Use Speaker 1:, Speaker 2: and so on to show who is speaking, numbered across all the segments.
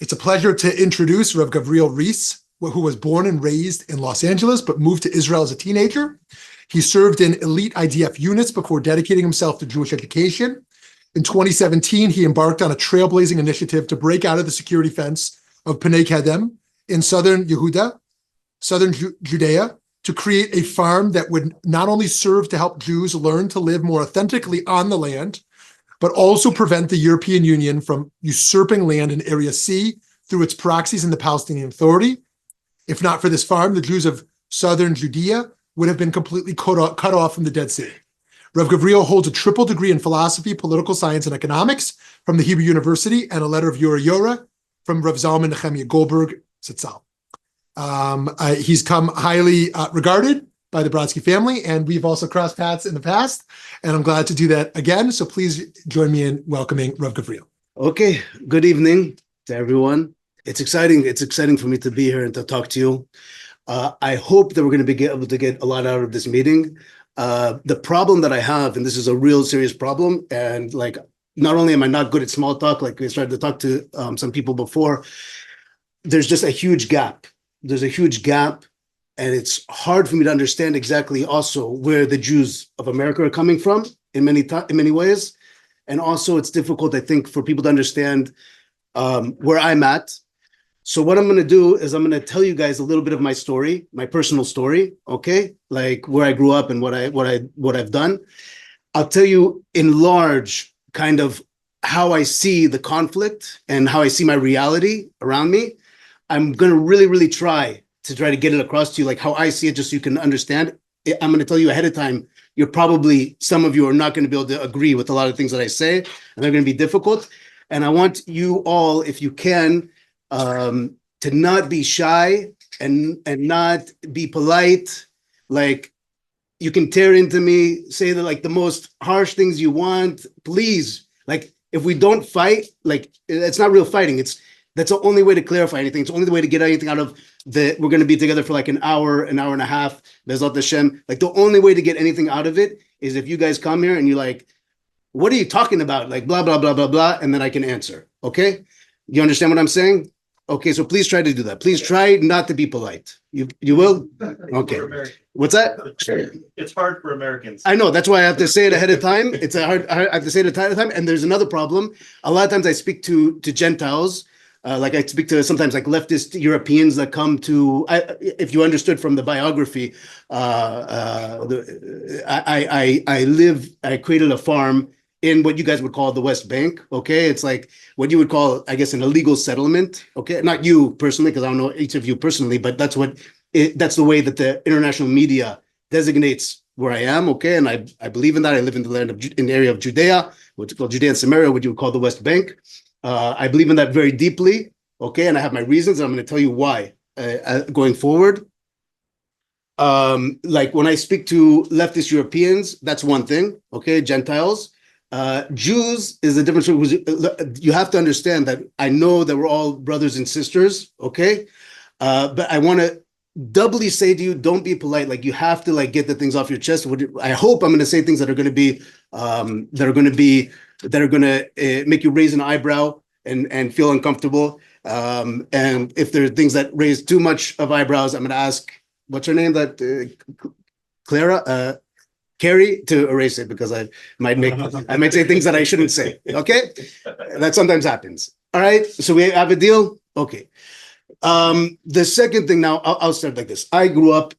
Speaker 1: It's a pleasure to introduce Rav Gavriel Reiss, who was born and raised in Los Angeles, but moved to Israel as a teenager. He served in elite IDF units before dedicating himself to Jewish education. In 2017, he embarked on a trailblazing initiative to break out of the security fence of Pnei Kedem in southern Judea, to create a farm that would not only serve to help Jews learn to live more authentically on the land, but also prevent the European Union from usurping land in Area C through its proxies in the Palestinian Authority. If not for this farm, the Jews of southern Judea would have been completely cut off from the Dead Sea. Rav Gavriel holds a triple degree in philosophy, political science, and economics from the Hebrew University, and a letter of Yoreh Yoreh from Rav Zalman Nehemiah Goldberg, Zitzal. He's come highly regarded by the Brodsky family, and we've also crossed paths in the past, and I'm glad to do that again. So please join me in welcoming Rav Gavriel.
Speaker 2: Okay, good evening to everyone. It's exciting. It's exciting for me to be here and to talk to you. I hope that we're going to be able to get a lot out of this meeting. The problem that I have, and this is a real serious problem, and like, not only am I not good at small talk, like we started to talk to some people before, there's just a huge gap. There's a huge gap, and it's hard for me to understand exactly also where the Jews of America are coming from in many ways. And also it's difficult, I think, for people to understand where I'm at. So what I'm going to do is I'm going to tell you guys a little bit of my story, my personal story, okay? Like where I grew up and what I've done. I'll tell you in large kind of how I see the conflict and how I see my reality around me. I'm going to really try to get it across to you, like how I see it, just so you can understand. I'm going to tell you ahead of time, some of you are not going to be able to agree with a lot of things that I say, and they're going to be difficult. And I want you all, if you can, to not be shy and not be polite. Like, you can tear into me, say the most harsh things you want, please. Like, if we don't fight, like, it's not real fighting. That's the only way to clarify anything. It's the only way to get anything out of we're going to be together for like an hour and a half, Bezat Hashem. Like, the only way to get anything out of it is if you guys come here and you're like, what are you talking about? Like, blah, blah, blah, blah, blah. And then I can answer. Okay. You understand what I'm saying? Okay. So please try to do that. Please try not to be polite. You will? Okay. What's that?
Speaker 3: It's hard for Americans.
Speaker 2: I know. That's why I have to say it ahead of time. I have to say it ahead of time. And there's another problem. A lot of times I speak to Gentiles. Like I speak to sometimes like leftist Europeans that come to, if you understood from the biography, I created a farm in what you guys would call the West Bank, okay? It's like what you would call, I guess, an illegal settlement, okay? Not you personally, because I don't know each of you personally, but that's the way that the international media designates where I am, okay? And I believe in that. I live in the area of Judea, which is called Judea and Samaria, what you would call the West Bank. I believe in that very deeply, okay? And I have my reasons, and I'm going to tell you why going forward. Like when I speak to leftist Europeans, that's one thing, okay? Gentiles. Jews is a different story. You have to understand that I know that we're all brothers and sisters, okay? But I want to doubly say to you, don't be polite. Like, you have to like get the things off your chest. I hope I'm going to say things that are going to make you raise an eyebrow and feel uncomfortable. And if there are things that raise too much of eyebrows, I'm going to ask, what's her name? Carrie, to erase it, because I might say things that I shouldn't say. Okay, that sometimes happens. All right, so we have a deal. Okay. The second thing, now I'll start like this. I grew up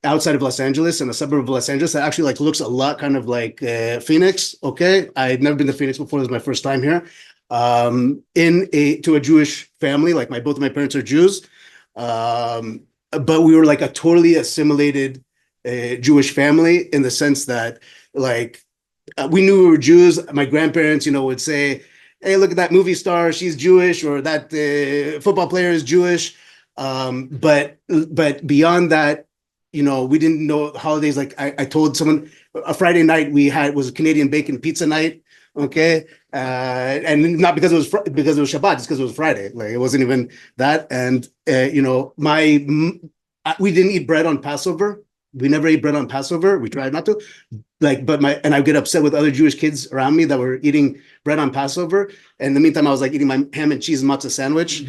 Speaker 2: outside of Los Angeles, in a suburb of Los Angeles that actually like looks a lot kind of like Phoenix. Okay, I had never been to Phoenix before. This is my first time here. To a Jewish family, like both of my parents are Jews, but we were like a totally assimilated Jewish family, in the sense that like we knew we were Jews. My grandparents, would say, hey, look at that movie star, she's Jewish, or that football player is Jewish. But beyond that, we didn't know holidays. Like I told someone, a Friday night was a Canadian bacon pizza night. Okay. And not because it was Shabbat, it's because it was Friday. Like, it wasn't even that. And, we didn't eat bread on Passover. We never ate bread on Passover. We tried not to. I get upset with other Jewish kids around me that were eating bread on Passover. And in the meantime, I was like eating my ham and cheese matzah sandwich.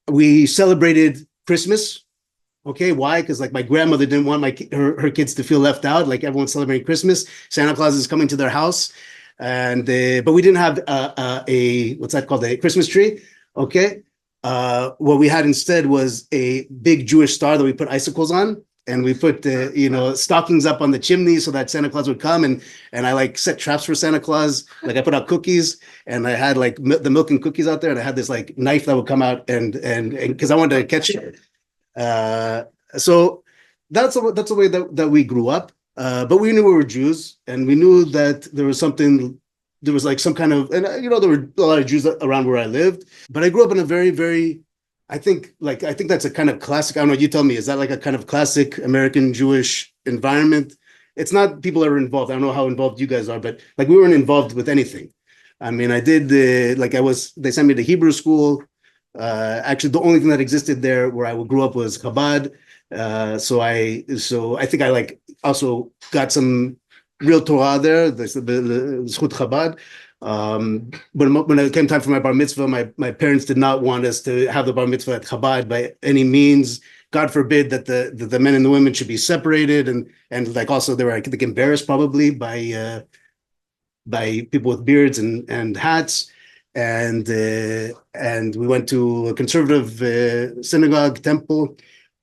Speaker 2: We celebrated Christmas. Okay, why? Because like my grandmother didn't want her kids to feel left out. Like everyone's celebrating Christmas. Santa Claus is coming to their house. But we didn't have what's that called? A Christmas tree. Okay. What we had instead was a big Jewish star that we put icicles on, and we put stockings up on the chimney so that Santa Claus would come, and I like set traps for Santa Claus. Like I put out cookies, and I had like the milk and cookies out there, and I had this like knife that would come out, and because I wanted to catch it. So that's the way that we grew up. But we knew we were Jews, and we knew that there was like some kind of, and there were a lot of Jews around where I lived, but I grew up in a very, very, I think that's a kind of classic, I don't know, you tell me, is that like a kind of classic American Jewish environment? It's not people that are involved. I don't know how involved you guys are, but like we weren't involved with anything. I mean, I did, they sent me to Hebrew school. Actually, the only thing that existed there where I grew up was Chabad. So I think I like also got some real Torah there, the Zchut Chabad. But when it came time for my bar mitzvah, my parents did not want us to have the bar mitzvah at Chabad by any means. God forbid that the men and the women should be separated, and like also they were, I think, embarrassed probably by people with beards and hats. And we went to a conservative synagogue temple.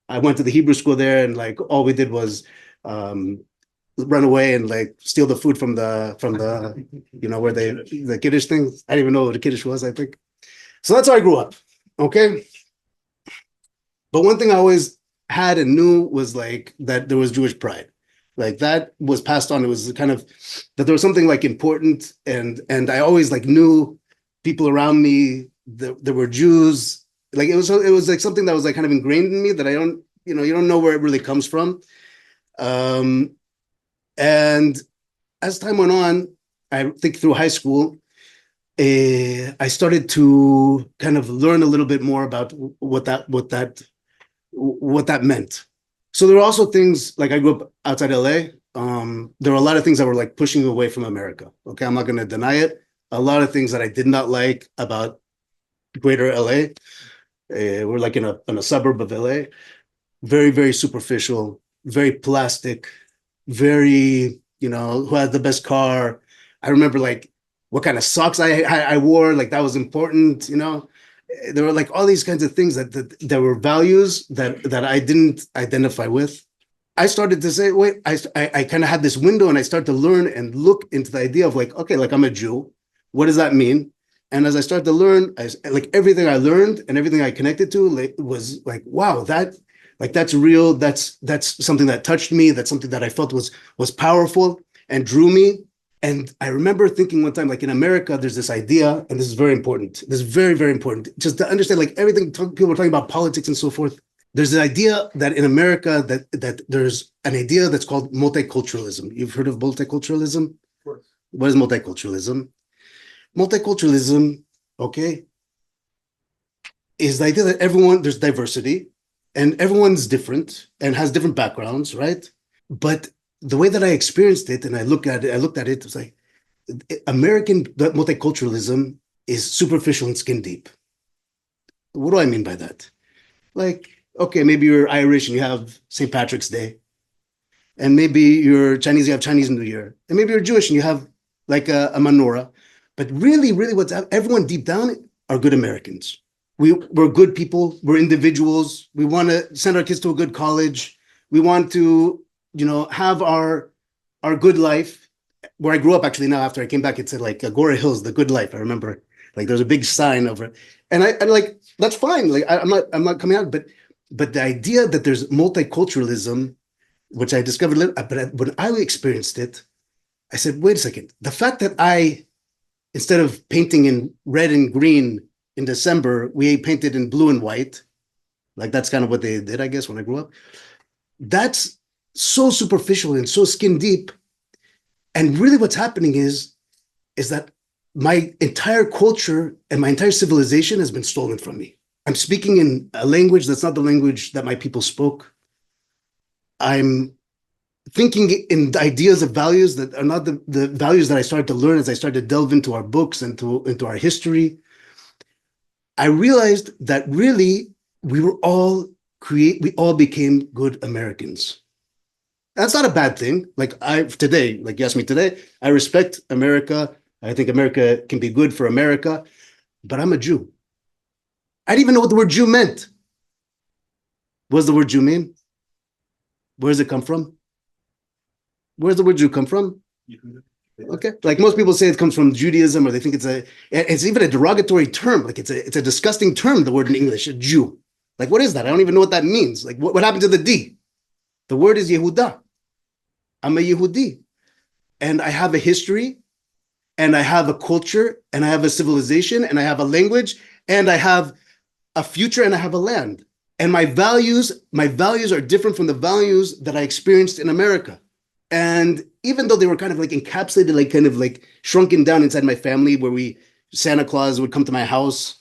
Speaker 2: I went to the Hebrew school there, and like all we did was run away and like steal the food from the where the Kiddush thing. I didn't even know what the Kiddush was, I think. So that's how I grew up. Okay. But one thing I always had and knew was like that there was Jewish pride. Like that was passed on. It was kind of that there was something like important, and I always like knew people around me that there were Jews. Like it was like something that was like kind of ingrained in me that I don't, you don't know where it really comes from. And as time went on, I think through high school, I started to kind of learn a little bit more about what that meant. So there were also things like I grew up outside LA. There were a lot of things that were like pushing away from America. Okay, I'm not going to deny it. A lot of things that I did not like about greater LA. We're like in a suburb of LA. Very, very superficial, very plastic, very, who had the best car. I remember like what kind of socks I wore, like that was important, There were like all these kinds of things that were values that I didn't identify with. I started to say, wait, I kind of had this window, and I started to learn and look into the idea of like, okay, like I'm a Jew. What does that mean? And as I started to learn, like everything I learned and everything I connected to was like, wow, that's real. That's something that touched me. That's something that I felt was powerful and drew me. And I remember thinking one time, like in America, there's this idea, and this is very important. This is very, very important. Just to understand, like everything people are talking about politics and so forth. There's an idea that in America that there's an idea that's called multiculturalism. You've heard of multiculturalism? Of course. What is multiculturalism? Multiculturalism, okay, is the idea that there's diversity, and everyone's different and has different backgrounds, right? But the way that I experienced it, and I looked at it, it was like American multiculturalism is superficial and skin deep. What do I mean by that? Like, okay, maybe you're Irish and you have St. Patrick's Day, and maybe you're Chinese, you have Chinese New Year, and maybe you're Jewish and you have like a menorah. But really, everyone deep down are good Americans. We're good people. We're individuals. We want to send our kids to a good college. We want to, have our good life. Where I grew up, actually, now after I came back, it said like Agora Hills, the good life. I remember like there's a big sign over it, and I like that's fine. Like I'm not coming out, but the idea that there's multiculturalism, which I discovered later, but when I experienced it, I said, wait a second. The fact that instead of painting in red and green in December, we painted in blue and white. Like that's kind of what they did, I guess, when I grew up. That's so superficial and so skin deep. And really what's happening is that my entire culture and my entire civilization has been stolen from me. I'm speaking in a language that's not the language that my people spoke. I'm thinking in ideas of values that are not the values that I started to learn as I started to delve into our books and into our history. I realized that really we all became good Americans. That's not a bad thing. Like you asked me today, I respect America. I think America can be good for America, but I'm a Jew. I didn't even know what the word Jew meant. What does the word Jew mean? Where does it come from? Where does the word Jew come from? Okay, like most people say it comes from Judaism, or they think it's even a derogatory term. Like it's a disgusting term, the word in English, a Jew. Like, what is that? I don't even know what that means. Like, what happened to the D? The word is Yehuda. I'm a Yehudi. And I have a history, and I have a culture, and I have a civilization, and I have a language, and I have a future, and I have a land. And my values are different from the values that I experienced in America. And even though they were kind of like encapsulated, like kind of like shrunken down inside my family, where Santa Claus would come to my house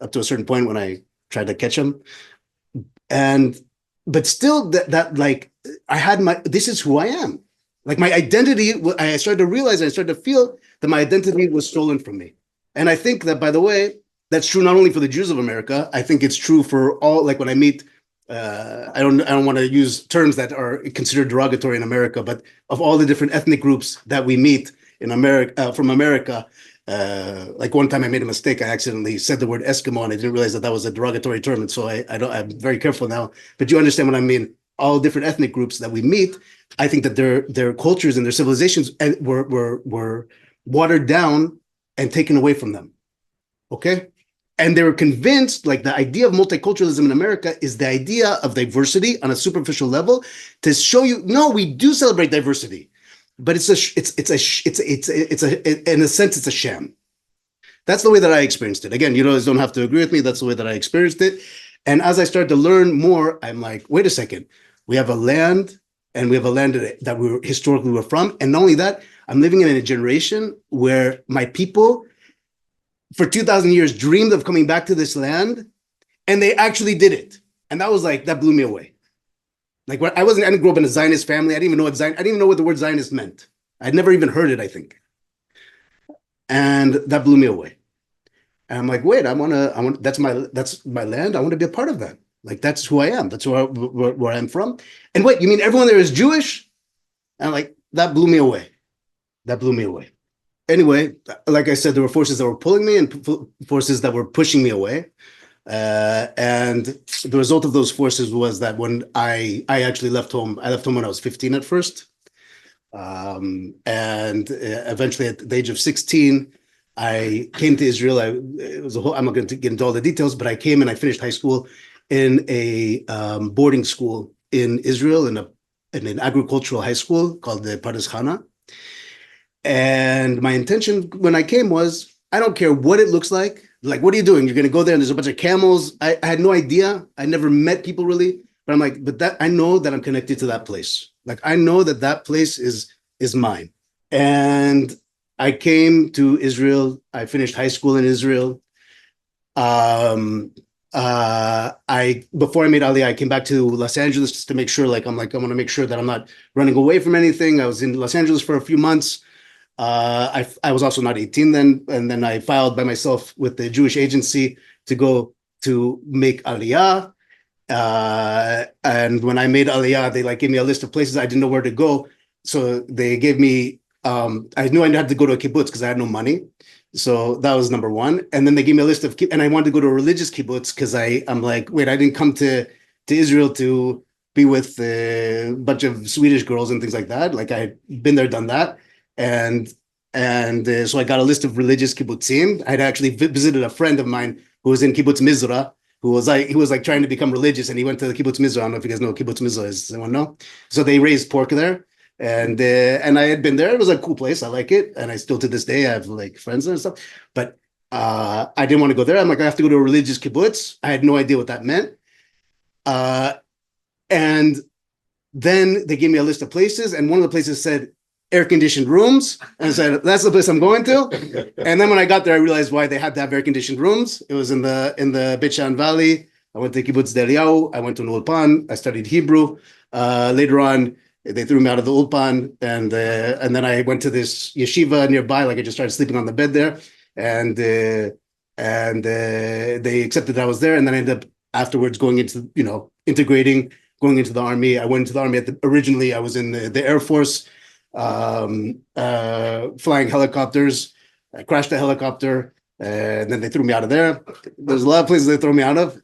Speaker 2: up to a certain point when I tried to catch him. But still that like I had this is who I am. Like my identity, I started to realize, I started to feel that my identity was stolen from me. And I think that, by the way, that's true not only for the Jews of America. I think it's true for all, like when I meet, I don't want to use terms that are considered derogatory in America, but of all the different ethnic groups that we meet in America, from America, like one time I made a mistake. I accidentally said the word Eskimo, and I didn't realize that was a derogatory term. And so I'm very careful now, but you understand what I mean. All different ethnic groups that we meet, I think that their cultures and their civilizations were watered down and taken away from them. Okay? And they were convinced, like the idea of multiculturalism in America is the idea of diversity on a superficial level to show you, no, we do celebrate diversity, but in a sense, it's a sham. That's the way that I experienced it. Again, you guys don't have to agree with me. That's the way that I experienced it. And as I started to learn more, I'm like, wait a second, we have a land, and we have a land that we historically were from. And not only that, I'm living in a generation where my people for 2,000 years dreamed of coming back to this land, and they actually did it. And that blew me away. Like I didn't grow up in a Zionist family. I didn't even know what the word Zionist meant. I'd never even heard it, I think. And that blew me away. And I'm like, wait, that's my land. I want to be a part of that. Like, that's who I am. That's where I'm from. And wait, you mean everyone there is Jewish? And I'm like, that blew me away. That blew me away. Anyway, like I said, there were forces that were pulling me and forces that were pushing me away. And the result of those forces was that when I actually left home when I was 15 at first. And eventually at the age of 16, I came to Israel. I'm not going to get into all the details, but I came and I finished high school in a boarding school in Israel, in an agricultural high school called the Pardes Chana. And my intention when I came was, I don't care what it looks like. Like, what are you doing? You're going to go there and there's a bunch of camels. I had no idea. I never met people really, but I'm like, I know that I'm connected to that place. Like, I know that place is mine. And I came to Israel. I finished high school in Israel. Before I made Aliyah, I came back to Los Angeles just to make sure, I want to make sure that I'm not running away from anything. I was in Los Angeles for a few months. I was also not 18 then, and then I filed by myself with the Jewish agency to go to make Aliyah. And when I made Aliyah, they gave me a list of places I didn't know where to go. So they gave me, I knew I had to go to a kibbutz because I had no money. So that was number one. And then they gave me a list of, and I wanted to go to a religious kibbutz because I'm like, wait, I didn't come to Israel to be with a bunch of Swedish girls and things like that. Like, I had been there, done that. And so I got a list of religious kibbutzim. I'd actually visited a friend of mine who was in Kibbutz Mizra, he was trying to become religious, and he went to the Kibbutz Mizra. I don't know if you guys know what Kibbutz Mizra is. Does anyone know? So they raised pork there. And I had been there. It was a cool place. I like it. And I still, to this day, I have friends there and stuff. But I didn't want to go there. I'm like, I have to go to a religious kibbutz. I had no idea what that meant. And then they gave me a list of places. And one of the places said air-conditioned rooms. And I said, that's the place I'm going to. And then when I got there, I realized why they had to have air-conditioned rooms. It was in the Beit Shean Valley. I went to Kibbutz Deriyahu. I went to Ulpan. I studied Hebrew. Later on, they threw me out of the ulpan, and then I went to this yeshiva nearby. Like I just started sleeping on the bed there, and they accepted that I was there. And then I ended up afterwards going into integrating, going into the army. I went into the army originally. I was in the Air Force, flying helicopters. I crashed a helicopter, and then they threw me out of there. There's a lot of places they throw me out of.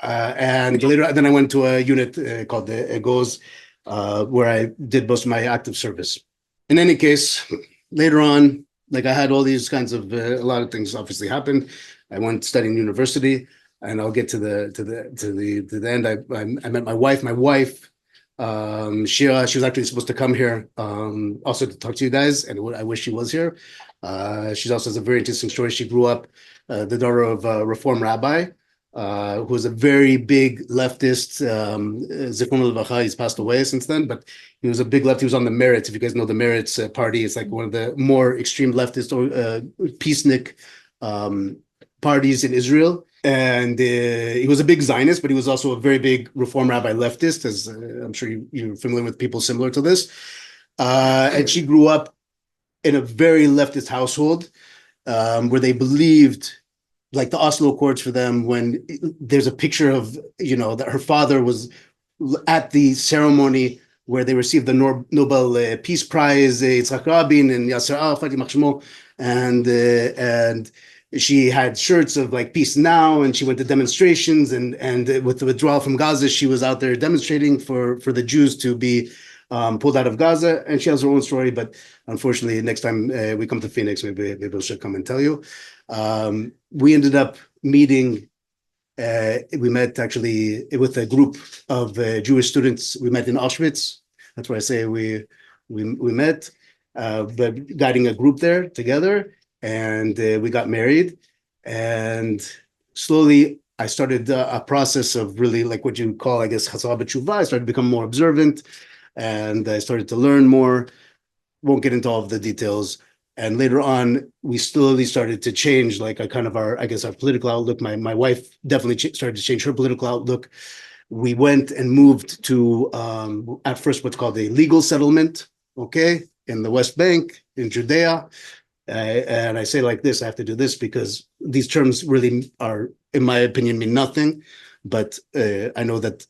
Speaker 2: And later, then I went to a unit called the EGOS, where I did most of my active service. In any case, later on, like I had all these kinds of a lot of things obviously happened. I went studying university, and I'll get to the end. I met my wife. My wife, she was actually supposed to come here also to talk to you guys, and I wish she was here. She also has a very interesting story. She grew up the daughter of a Reform rabbi, who was a very big leftist. Zichron Levacha, he's passed away since then, but he was a big left. He was on the Meretz. If you guys know the Meretz party, it's like one of the more extreme leftist peacenik parties in Israel. And he was a big Zionist, but he was also a very big Reform rabbi leftist, as I'm sure you're familiar with people similar to this. And she grew up in a very leftist household, where they believed, like the Oslo Accords for them, when there's a picture of, that her father was at the ceremony where they received the Nobel Peace Prize, Yitzhak Rabin and Yasser Arafat, and she had shirts of like Peace Now, and she went to demonstrations, and with the withdrawal from Gaza, she was out there demonstrating for the Jews to be pulled out of Gaza. And she has her own story, but unfortunately, next time we come to Phoenix, maybe she'll come and tell you. We ended up meeting. We met actually with a group of Jewish students. We met in Auschwitz. That's where I say we met, but guiding a group there together, and we got married. And slowly, I started a process of really like what you call, I guess, chazara b'tshuva. I started to become more observant, and I started to learn more. Won't get into all of the details. And later on, we slowly started to change, like our political outlook. My wife definitely started to change her political outlook. We went and moved to, at first, what's called a legal settlement, okay, in the West Bank, in Judea. And I say like this, I have to do this because these terms really are, in my opinion, mean nothing. But I know that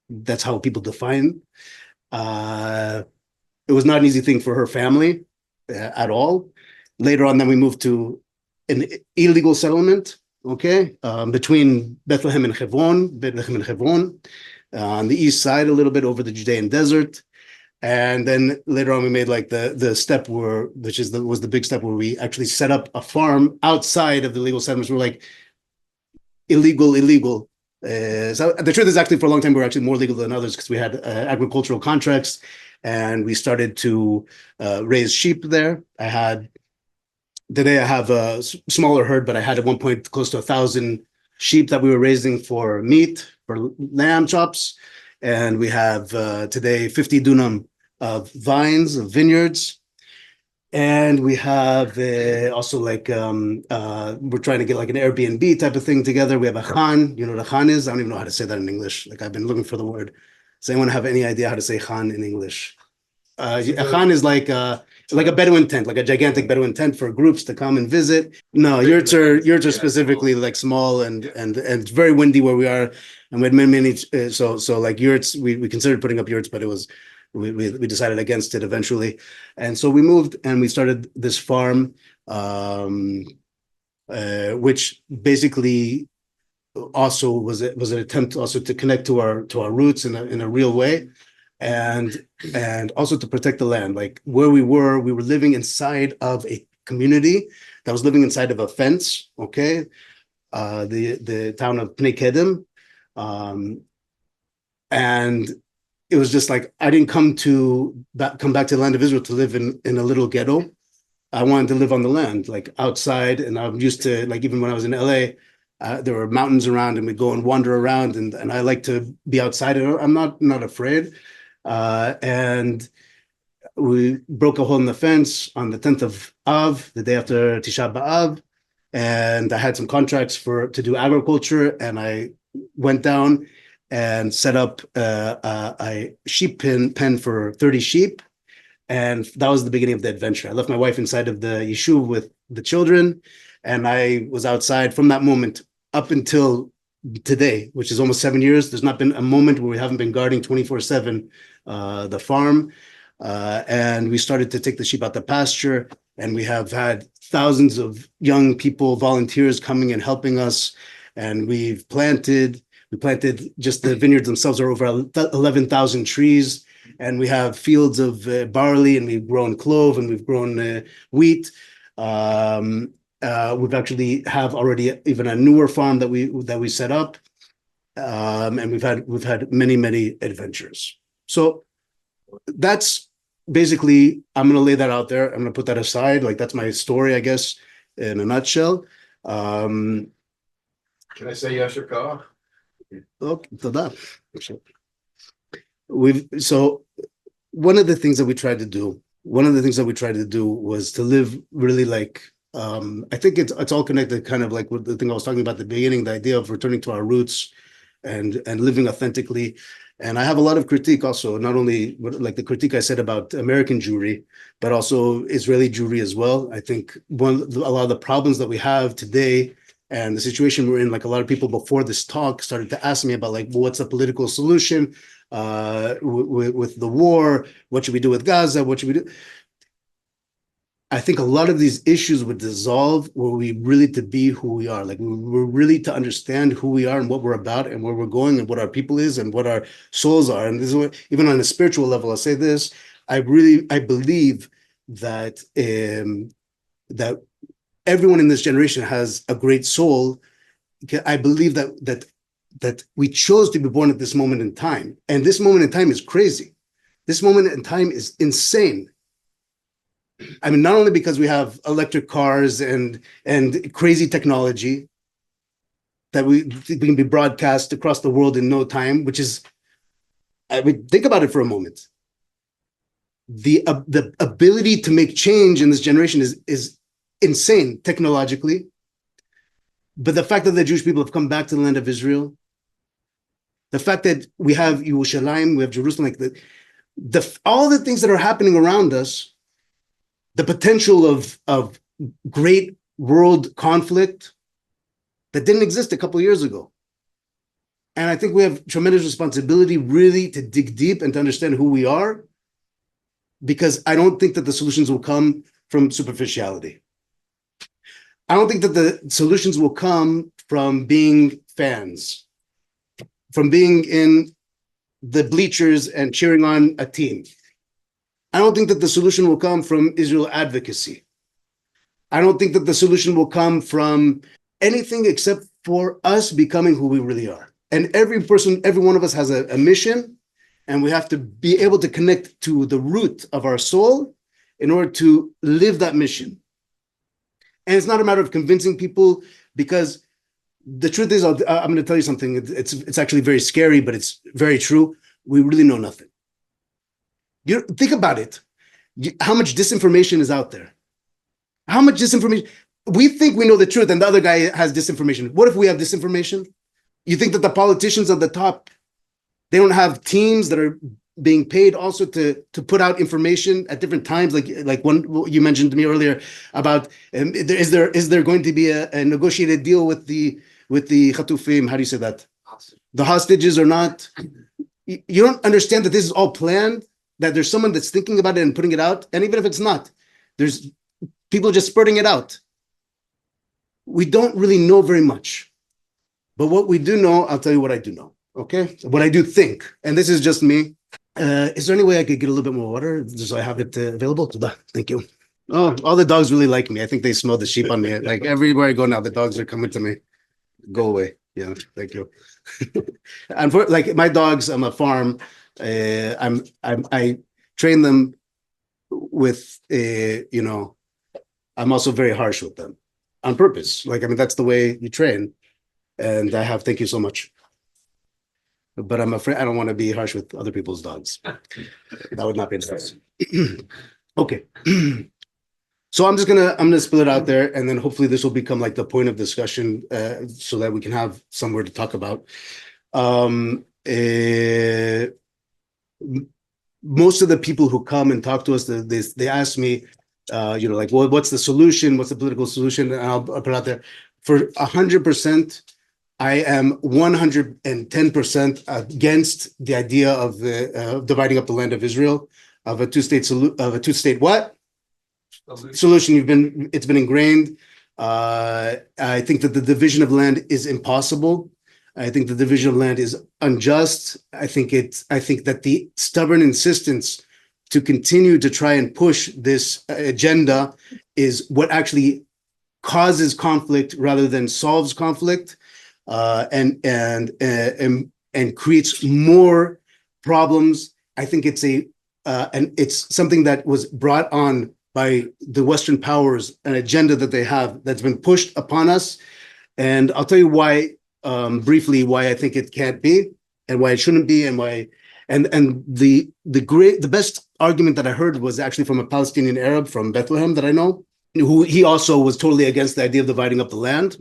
Speaker 2: that's how people define. It was not an easy thing for her family at all. Later on, then we moved to an illegal settlement, okay, between Bethlehem and Hebron, on the east side, a little bit over the Judean desert. And then later on, we made like the step was the big step where we actually set up a farm outside of the legal settlements. We're like illegal. So the truth is, actually, for a long time, we were actually more legal than others because we had agricultural contracts. And we started to raise sheep there. Today I have a smaller herd, but I had at one point close to 1,000 sheep that we were raising for meat, for lamb chops. And we have today 50 dunam of vines, of vineyards. And we have also like, we're trying to get like an Airbnb type of thing together. We have a khan. You know what a khan is? I don't even know how to say that in English. Like I've been looking for the word. Does anyone have any idea how to say khan in English? A khan is like a Bedouin tent, like a gigantic Bedouin tent for groups to come and visit. No, yurts are specifically like small and it's very windy where we are, and we had many. So like yurts, we considered putting up yurts, but it was we decided against it eventually, and so we moved and we started this farm, which basically also was an attempt also to connect to our roots in a real way, and also to protect the land. Like where we were living inside of a community that was living inside of a fence, okay, the town of Pnei Kedem, and it was just like I didn't come back to the land of Israel to live in a little ghetto. I wanted to live on the land, like outside, and I'm used to, like, even when I was in LA, there were mountains around and we'd go and wander around, and I like to be outside, and I'm not afraid. And we broke a hole in the fence on the 10th of Av, the day after Tisha B'Av, and I had some contracts to do agriculture, and I went down and set up a sheep pen for 30 sheep. And that was the beginning of the adventure. I left my wife inside of the yeshuv with the children, and I was outside from that moment up until today, which is almost 7 years. There's not been a moment where we haven't been guarding 24/7 the farm. And we started to take the sheep out the pasture, and we have had thousands of young people, volunteers coming and helping us. And we planted just the vineyards themselves are over 11,000 trees. And we have fields of barley, and we've grown clove, and we've grown wheat. We've actually have already even a newer farm that we set up, and we've had many adventures. So that's basically, I'm going to lay that out there. I'm going to put that aside. Like, that's my story, I guess, in a nutshell.
Speaker 4: Can I say Yasher Koach?
Speaker 2: Okay, tada. So one of the things that we tried to do was to live really like, I think it's all connected, kind of like with the thing I was talking about at the beginning, the idea of returning to our roots and living authentically. And I have a lot of critique also, not only like the critique I said about American Jewry, but also Israeli Jewry as well. I think a lot of the problems that we have today and the situation we're in, like a lot of people before this talk started to ask me about, like, well, what's the political solution with the war? What should we do with Gaza? What should we do? I think a lot of these issues would dissolve were we really to be who we are. Like, we're really to understand who we are and what we're about and where we're going and what our people is and what our souls are. And this is what, even on a spiritual level, I'll say this: I believe that that everyone in this generation has a great soul. I believe that we chose to be born at this moment in time, and this moment in time is crazy. This moment in time is insane. I mean, not only because we have electric cars and crazy technology that we can be broadcast across the world in no time, which is, I mean, think about it for a moment. The ability to make change in this generation is insane technologically. But the fact that the Jewish people have come back to the land of Israel, the fact that we have Yerushalayim, we have Jerusalem, like all the things that are happening around us, the potential of great world conflict that didn't exist a couple of years ago. And I think we have tremendous responsibility really to dig deep and to understand who we are, because I don't think that the solutions will come from superficiality. I don't think that the solutions will come from being fans, from being in the bleachers and cheering on a team. I don't think that the solution will come from Israel advocacy. I don't think that the solution will come from anything except for us becoming who we really are. And every one of us has a mission, and we have to be able to connect to the root of our soul in order to live that mission. And it's not a matter of convincing people, because the truth is, I'm going to tell you something. It's actually very scary, but it's very true. We really know nothing. Think about it. How much disinformation is out there? How much disinformation? We think we know the truth, and the other guy has disinformation. What if we have disinformation? You think that the politicians at the top, they don't have teams that are being paid also to put out information at different times, like one you mentioned to me earlier about is there going to be a negotiated deal with the Chatufim? How do you say that? The hostages or not? You don't understand that this is all planned, that there's someone that's thinking about it and putting it out. And even if it's not, there's people just spurting it out. We don't really know very much. But what we do know, I'll tell you what I do know, okay? What I do think, and this is just me. Is there any way I could get a little bit more water just so I have it available? Thank you. Oh, all the dogs really like me. I think they smell the sheep on me. Like, everywhere I go now, the dogs are coming to me. Go away. Yeah, thank you. And for, like, my dogs on the farm, I train them with I'm also very harsh with them on purpose. Like, I mean, that's the way you train. And thank you so much. But I'm afraid I don't want to be harsh with other people's dogs. That would not be nice. Okay. So I'm gonna split it out there, and then hopefully this will become like the point of discussion, so that we can have somewhere to talk about. most of the people who come and talk to us, they ask me, like, well, what's the solution? What's the political solution? And I'll put it out there. For 100%, I am 110% against the idea of dividing up the land of Israel, of a two-state what? Solution. It's been ingrained. I think that the division of land is impossible. I think the division of land is unjust. I think that the stubborn insistence to continue to try and push this agenda is what actually causes conflict rather than solves conflict, and creates more problems. I think it's something that was brought on by the Western powers, an agenda that they have that's been pushed upon us. And I'll tell you why, briefly, why I think it can't be and why it shouldn't be, and why. And the best argument that I heard was actually from a Palestinian Arab from Bethlehem that I know, who he also was totally against the idea of dividing up the land.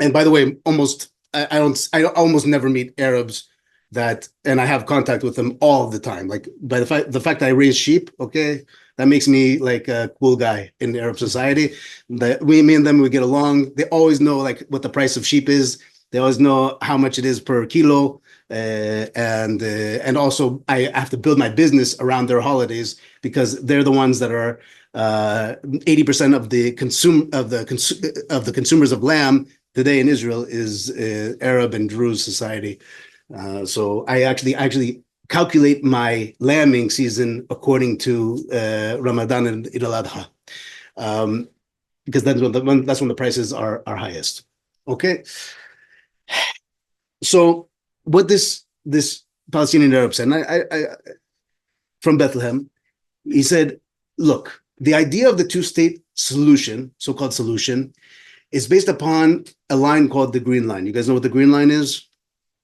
Speaker 2: And by the way, I almost never meet Arabs and I have contact with them all the time. Like, by the fact that I raise sheep, okay, that makes me like a cool guy in Arab society. Me and them, we get along. They always know like what the price of sheep is. They always know how much it is per kilo. And also I have to build my business around their holidays because they're the ones that are 80% of the consumers of lamb today in Israel is Arab and Druze society. So I actually calculate my lambing season according to Ramadan and Eid al-Adha, because that's when the prices are highest. Okay. So what this Palestinian Arab said, and I from Bethlehem, he said, look, the idea of the two-state solution, so-called solution, is based upon a line called the Green Line. You guys know what the Green Line is?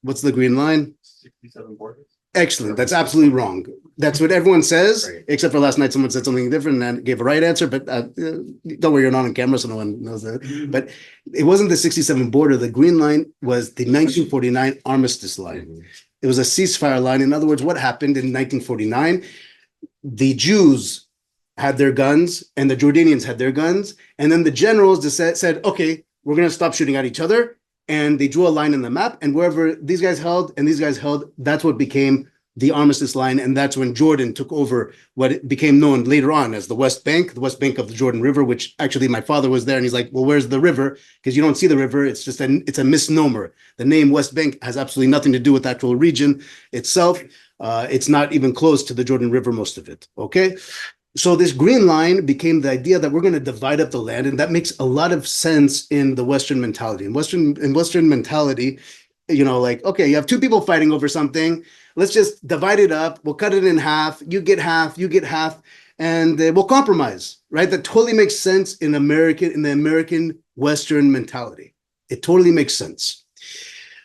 Speaker 2: What's the Green Line?
Speaker 3: 67 borders.
Speaker 2: Excellent. That's absolutely wrong. That's what everyone says,
Speaker 4: Right.
Speaker 2: except for last night someone said something different and gave a right answer, but don't worry, you're not on camera, so no one knows that. But it wasn't the 67 border. The Green Line was the 1949 armistice line. It was a ceasefire line. In other words, what happened in 1949? The Jews had their guns and the Jordanians had their guns. And then the generals said, okay, we're going to stop shooting at each other. And they drew a line in the map, and wherever these guys held and these guys held, that's what became the armistice line. And that's when Jordan took over what it became known later on as the West Bank of the Jordan River, which actually my father was there and he's like, well, where's the river? Because you don't see the river. It's just it's a misnomer. The name West Bank has absolutely nothing to do with the actual region itself. It's not even close to the Jordan River, most of it. Okay. So this Green Line became the idea that we're going to divide up the land, and that makes a lot of sense in the Western mentality. In Western mentality, like, okay, you have two people fighting over something. Let's just divide it up. We'll cut it in half. You get half, and we'll compromise, right? That totally makes sense in the American Western mentality. It totally makes sense.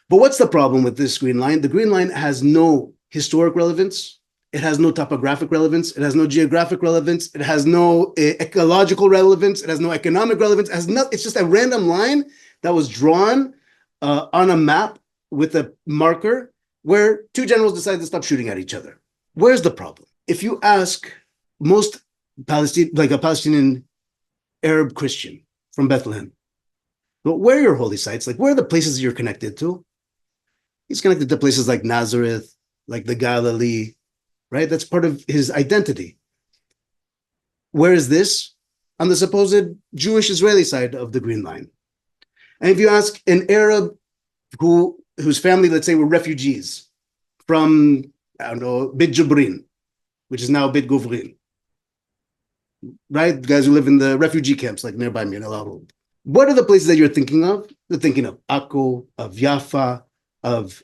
Speaker 2: But what's the problem with this Green Line? The Green Line has no historic relevance. It has no topographic relevance. It has no geographic relevance. It has no ecological relevance. It has no economic relevance. It's just a random line that was drawn on a map with a marker where two generals decided to stop shooting at each other. Where's the problem? If you ask most like a Palestinian Arab Christian from Bethlehem, but where are your holy sites? Like, where are the places you're connected to? He's connected to places like Nazareth, like the Galilee, right? That's part of his identity. Where is this? On the supposed Jewish Israeli side of the Green Line. And if you ask an Arab whose family, let's say, were refugees from, I don't know, Beit Jubrin, which is now Beit Guvrin, right? The guys who live in the refugee camps, like nearby me in El Arub. What are the places that you're thinking of? You're thinking of Akko, of Jaffa, of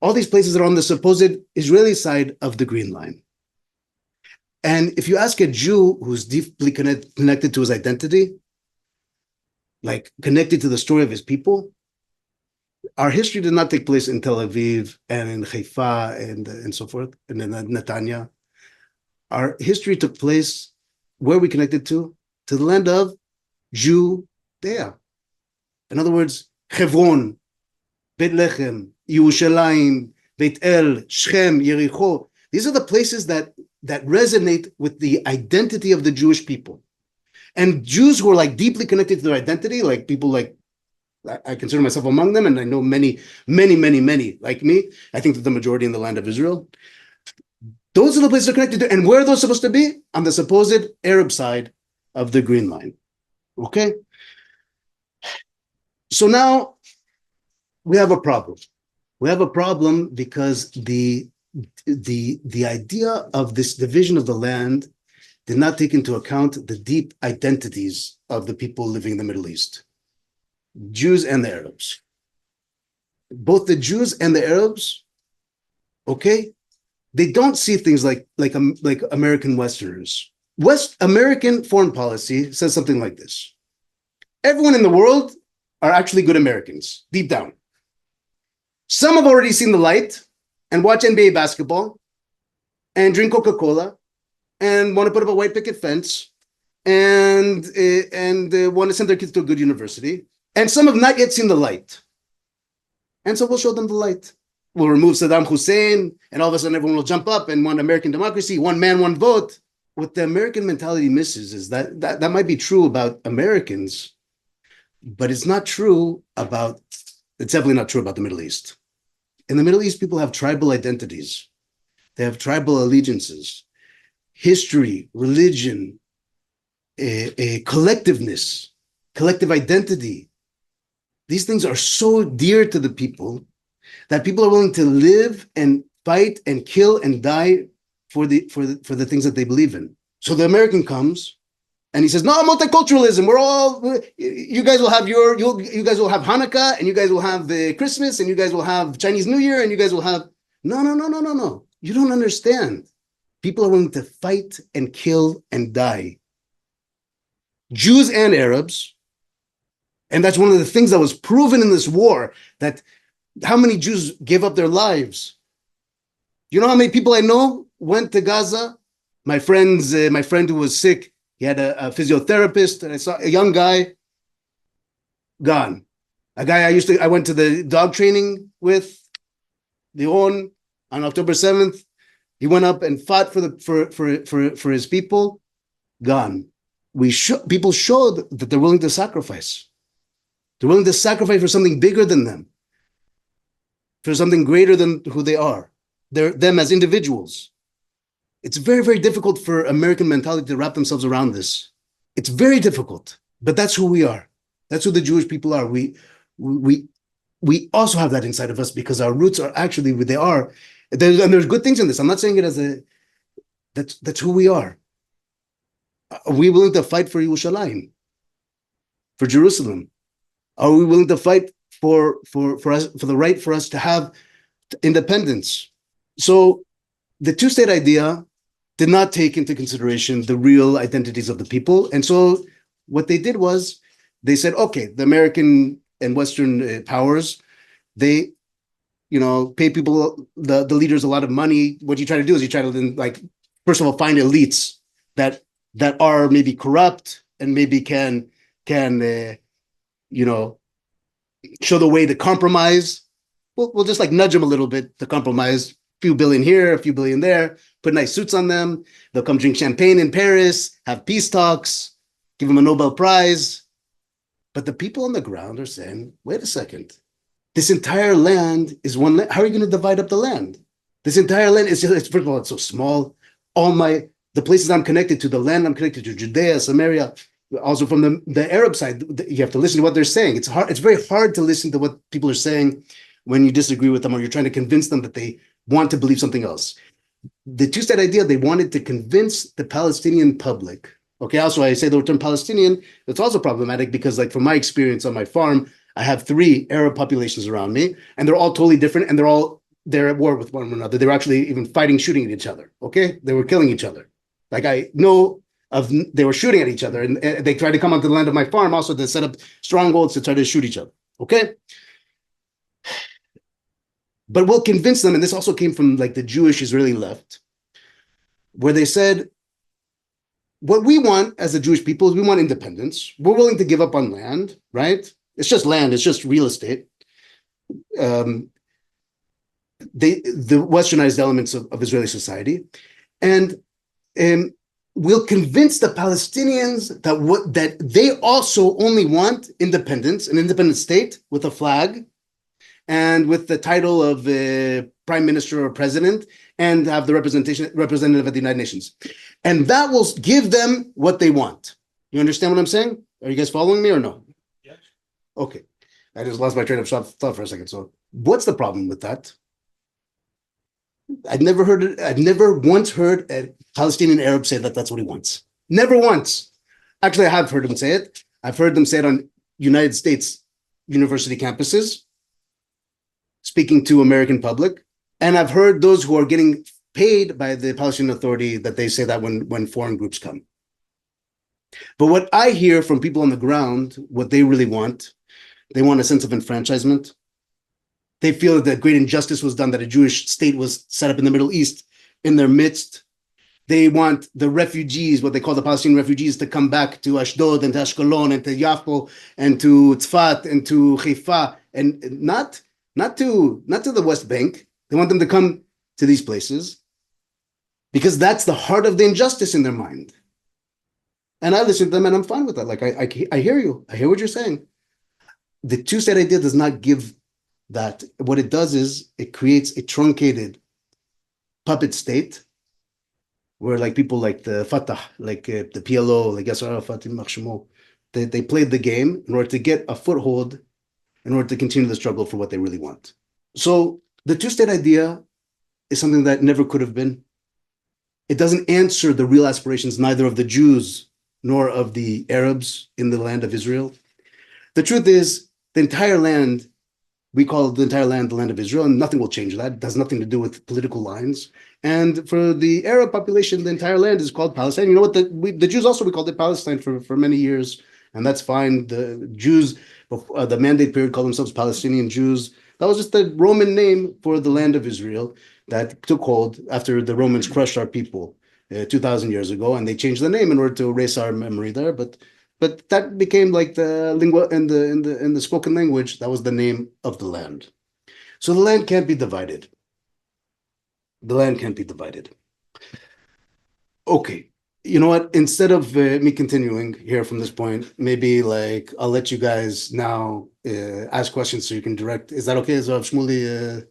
Speaker 2: all these places that are on the supposed Israeli side of the Green Line. And if you ask a Jew who's deeply connected to his identity, like connected to the story of his people, our history did not take place in Tel Aviv and in Haifa and so forth, and in Netanya. Our history took place where we connected to the land of Judea. In other words, Hebron, Bethlehem, Yerushalayim, Beit El, Shechem, Yericho. These are the places that resonate with the identity of the Jewish people. And Jews who are like deeply connected to their identity, like people like, I consider myself among them, and I know many like me. I think that the majority in the land of Israel. Those are the places they're connected to. And where are those supposed to be? On the supposed Arab side of the Green Line. Okay? So now we have a problem. We have a problem because the idea of this division of the land did not take into account the deep identities of the people living in the Middle East, Jews and the Arabs. Both the Jews and the Arabs, okay, they don't see things like American Westerners. West American foreign policy says something like this: everyone in the world are actually good Americans, deep down. Some have already seen the light and watch NBA basketball and drink Coca-Cola and want to put up a white picket fence and want to send their kids to a good university. And some have not yet seen the light. And so we'll show them the light. We'll remove Saddam Hussein, and all of a sudden everyone will jump up and want American democracy, one man, one vote. What the American mentality misses is that might be true about Americans, but it's definitely not true about the Middle East. In the Middle East, people have tribal identities. They have tribal allegiances, history, religion, a collectiveness, collective identity. These things are so dear to the people that people are willing to live and fight and kill and die for the things that they believe in. So the American comes and he says, "No, multiculturalism. You guys will have you guys will have Hanukkah, and you guys will have the Christmas, and you guys will have Chinese New Year, and you guys will have." No. You don't understand. People are willing to fight and kill and die. Jews and Arabs. And that's one of the things that was proven in this war, that how many Jews gave up their lives. You know how many people I know went to Gaza? My friend who was sick, he had a physiotherapist, and I saw a young guy, gone. A guy I went to the dog training with, Leon, on October 7th. He went up and fought for his people, gone. People showed that they're willing to sacrifice. They're willing to sacrifice for something bigger than them, for something greater than who they are. They're them as individuals. It's very, very difficult for American mentality to wrap themselves around this. It's very difficult, but that's who we are. That's who the Jewish people are. We also have that inside of us because our roots are actually who they are. And there's good things in this. I'm not saying it as that's who we are. Are we willing to fight for Yerushalayim, for Jerusalem? Are we willing to fight for the right for us to have independence? So the two-state idea did not take into consideration the real identities of the people. And so what they did was they said, okay, the American and Western powers, they, pay people, the leaders a lot of money. What you try to do is you try to then, first of all, find elites that are maybe corrupt and maybe can show the way to compromise. We'll just nudge them a little bit to compromise. Few billion here, a few billion there, put nice suits on them. They'll come drink champagne in Paris, have peace talks, give them a Nobel Prize. But the people on the ground are saying, wait a second, this entire land is one land. How are you going to divide up the land? This entire land is first of all, it's so small. The places I'm connected to, the land I'm connected to, Judea, Samaria, also from the Arab side, you have to listen to what they're saying. It's hard. It's very hard to listen to what people are saying when you disagree with them or you're trying to convince them that they want to believe something else. The two-state idea, they wanted to convince the Palestinian public. Okay, also I say the term Palestinian, it's also problematic because from my experience on my farm, I have 3 Arab populations around me, and they're all totally different, and they're at war with one another. They were actually even fighting, shooting at each other. Okay, they were killing each other. I know they were shooting at each other, and they tried to come onto the land of my farm also to set up strongholds to try to shoot each other. Okay. But we'll convince them, and this also came from the Jewish Israeli left, where they said, what we want as the Jewish people is we want independence. We're willing to give up on land, right? It's just land, it's just real estate. And the westernized elements of Israeli society, and we'll convince the Palestinians that they also only want independence, an independent state with a flag and with the title of prime minister or president, and have the representative of the United Nations. And that will give them what they want. You understand what I'm saying? Are you guys following me or no?
Speaker 3: Yes.
Speaker 2: Okay. I just lost my train of thought for a second. So what's the problem with that? I've never once heard a Palestinian Arab say that that's what he wants. Never once. Actually, I have heard him say it. I've heard them say it on United States university campuses, speaking to American public. And I've heard those who are getting paid by the Palestinian Authority that they say that when foreign groups come. But what I hear from people on the ground, what they really want, they want a sense of enfranchisement. They feel that great injustice was done, that a Jewish state was set up in the Middle East in their midst. They want the refugees, what they call the Palestinian refugees, to come back to Ashdod and to Ashkelon and to Yafo and to Tzfat and to Haifa, and not to the West Bank. They want them to come to these places because that's the heart of the injustice in their mind. And I listen to them and I'm fine with that. Like, I hear you. I hear what you're saying. The two-state idea does not give that. What it does is it creates a truncated puppet state where like people like the Fatah, like the PLO, like Yasser Arafat, they played the game in order to get a foothold, in order to continue the struggle for what they really want. So the two-state idea is something that never could have been. It doesn't answer the real aspirations neither of the Jews nor of the Arabs in the land of Israel. The truth is, the entire land, we call the entire land the land of Israel, and nothing will change that. It has nothing to do with political lines. And for the Arab population, the entire land is called Palestine. You know what? The Jews also, we called it Palestine for many years, and that's fine. The Jews, the Mandate period, called themselves Palestinian Jews. That was just the Roman name for the land of Israel that took hold after the Romans crushed our people 2,000 years ago, and they changed the name in order to erase our memory there. But that became like the lingua in the spoken language. That was the name of the land. So the land can't be divided. The land can't be divided. Okay, you know what? Instead of me continuing here from this point, maybe like I'll let you guys now ask questions so you can direct. Is that okay? Is Shmuley? Is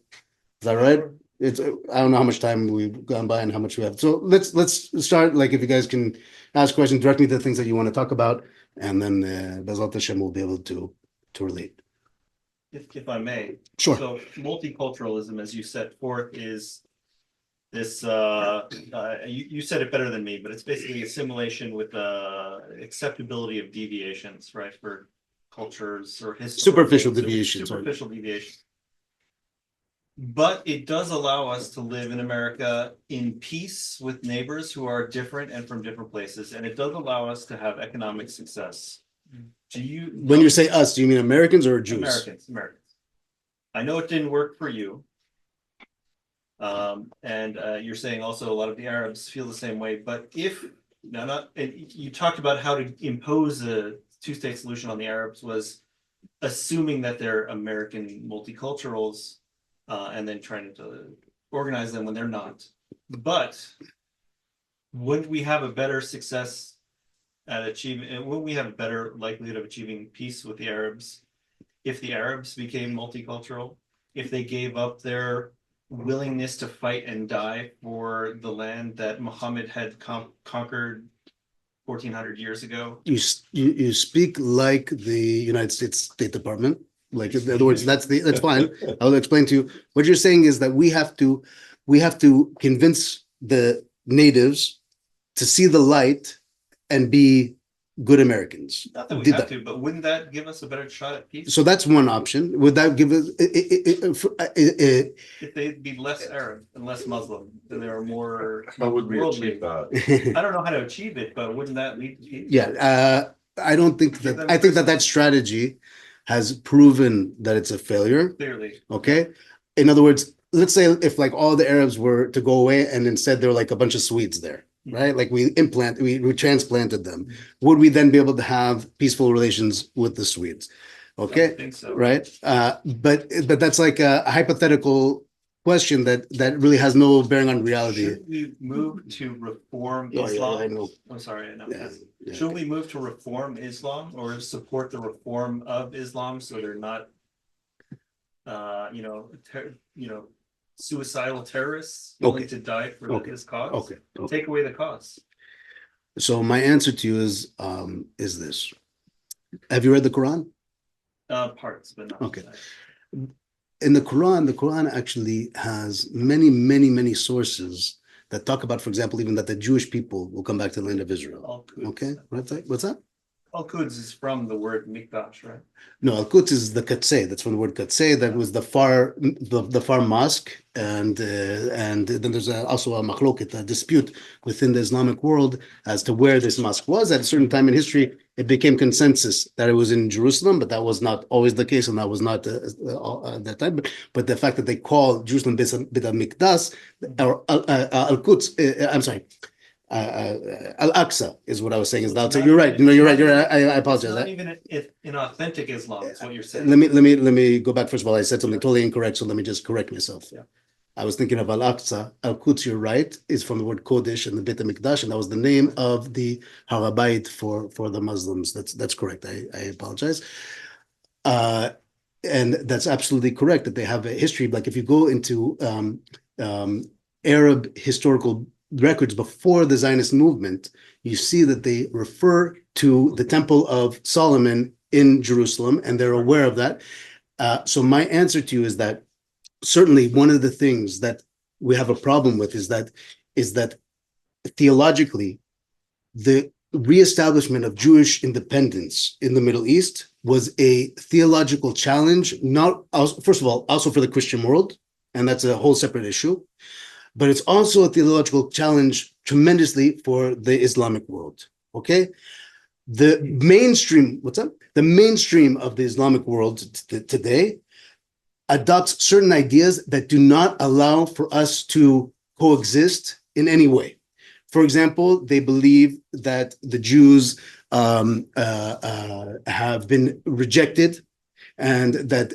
Speaker 2: that right? I don't know how much time we've gone by and how much we have. So let's start. Like if you guys can ask questions, direct me to the things that you want to talk about, and then Bezrat Hashem will be able to relate.
Speaker 3: If I may.
Speaker 2: Sure.
Speaker 3: So multiculturalism, as you set forth, is this, you said it better than me, but it's basically assimilation with acceptability of deviations, right, for cultures or history.
Speaker 2: Superficial deviations.
Speaker 3: Superficial deviations. But it does allow us to live in America in peace with neighbors who are different and from different places. And it does allow us to have economic success.
Speaker 2: When you say us, do you mean Americans or Jews?
Speaker 3: Americans. I know it didn't work for you. And you're saying also a lot of the Arabs feel the same way. But you talked about how to impose a two-state solution on the Arabs was assuming that they're American multiculturals. And then trying to organize them when they're not. But wouldn't we have a better success at achieving, wouldn't we have a better likelihood of achieving peace with the Arabs if the Arabs became multicultural, if they gave up their willingness to fight and die for the land that Muhammad had conquered 1,400 years ago?
Speaker 2: You speak like the United States State Department. Like in other words, that's fine. I'll explain to you. What you're saying is that we have to convince the natives to see the light and be good Americans.
Speaker 3: Not that we have to, but wouldn't that give us a better shot at peace?
Speaker 2: So that's one option. Would that give us
Speaker 3: if they'd be less Arab and less Muslim, then they are more
Speaker 4: How would we
Speaker 3: worldly.
Speaker 4: achieve that?
Speaker 3: I don't know how to achieve it, but wouldn't that lead to peace?
Speaker 2: Yeah, I don't think that. I think that strategy has proven that it's a failure.
Speaker 3: Clearly.
Speaker 2: Okay. In other words, let's say if like all the Arabs were to go away and instead there were like a bunch of Swedes there, right? Like we transplanted them. Would we then be able to have peaceful relations with the Swedes? Okay.
Speaker 3: I think so.
Speaker 2: Right. But that's like a hypothetical question that really has no bearing on reality.
Speaker 3: Should we move to reform
Speaker 2: Yeah,
Speaker 3: Islam?
Speaker 2: I know.
Speaker 3: I'm sorry, I know.
Speaker 2: Yeah, yeah.
Speaker 3: Should we move to reform Islam or support the reform of Islam so they're not, suicidal terrorists willing to die for this cause?
Speaker 2: Okay.
Speaker 3: Take away the cause.
Speaker 2: So my answer to you is this. Have you read the Quran?
Speaker 3: Parts, but not.
Speaker 2: Okay. In the Quran actually has many sources that talk about, for example, even that the Jewish people will come back to the land of Israel. Okay, what's that?
Speaker 3: Al-Quds is from the word mikdash, right?
Speaker 2: No, Al-Quds is the Katseh. That's from the word Katseh. That was the far mosque, and then there's also a machloket, a dispute within the Islamic world as to where this mosque was. At a certain time in history, it became consensus that it was in Jerusalem, but that was not always the case, and that was not that time. But the fact that they call Jerusalem Beit HaMikdash or Al-Quds, I'm sorry. Al-Aqsa is what I was saying. Is that so? You're right. You're right. I apologize.
Speaker 3: It's not even in authentic Islam. Is what you're saying.
Speaker 2: Let me go back. First of all, I said something totally incorrect, so let me just correct myself.
Speaker 3: Yeah.
Speaker 2: I was thinking of Al-Aqsa. Al-Quds, you're right, is from the word Kodesh and the Beit HaMikdash, and that was the name of the Har HaBayit for the Muslims. That's correct. I apologize. And that's absolutely correct that they have a history. Like if you go into Arab historical records before the Zionist movement, you see that they refer to the Temple of Solomon in Jerusalem, and they're aware of that. So my answer to you is that certainly one of the things that we have a problem with is that theologically, the reestablishment of Jewish independence in the Middle East was a theological challenge, first of all, also for the Christian world, and that's a whole separate issue. But it's also a theological challenge tremendously for the Islamic world. Okay, the mainstream of the Islamic world today adopts certain ideas that do not allow for us to coexist in any way. For example, they believe that the Jews have been rejected, and that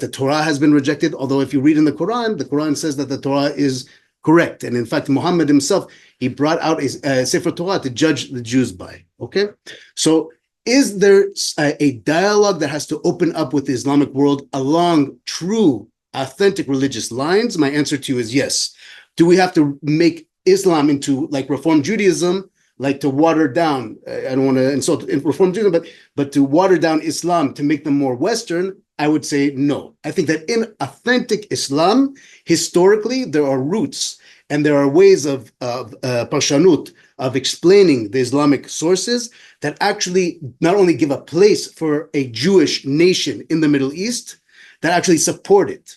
Speaker 2: the Torah has been rejected. Although if you read in the Quran says that the Torah is correct. And in fact, Muhammad himself, he brought out a Sefer Torah to judge the Jews by. Okay? So is there a dialogue that has to open up with the Islamic world along true, authentic religious lines? My answer to you is yes. Do we have to make Islam into like Reform Judaism, like to water down, I don't want to insult Reform Judaism, but to water down Islam to make them more Western? I would say no. I think that in authentic Islam, historically, there are roots and there are ways of parshanut, of explaining the Islamic sources that actually not only give a place for a Jewish nation in the Middle East, that actually support it.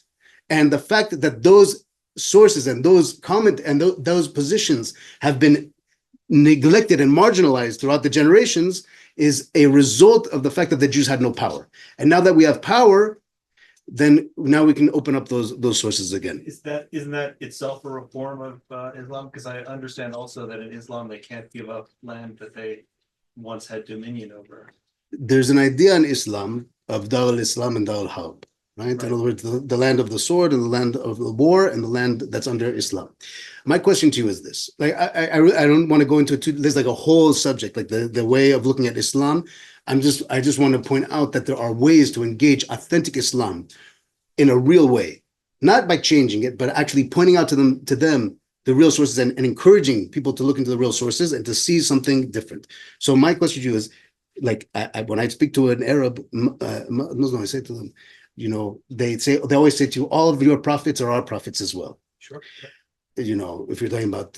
Speaker 2: And the fact that those sources and those those positions have been neglected and marginalized throughout the generations is a result of the fact that the Jews had no power. And now that we have power, then now we can open up those sources again.
Speaker 3: Isn't that itself a reform of Islam? Because I understand also that in Islam they can't give up land that they once had dominion over.
Speaker 2: There's an idea in Islam of Dar al-Islam and Dar al-Harb, right? In other words, the land of the sword and the land of the war and the land that's under Islam. My question to you is this: like, I don't want to go into there's like a whole subject, like the way of looking at Islam. I just want to point out that there are ways to engage authentic Islam in a real way, not by changing it, but actually pointing out to them the real sources and encouraging people to look into the real sources and to see something different. So my question to you is, like, when I speak to an Arab Muslim, I say to them, you know, they always say to you, all of your prophets are our prophets as well.
Speaker 3: Sure.
Speaker 2: You know, if you're talking about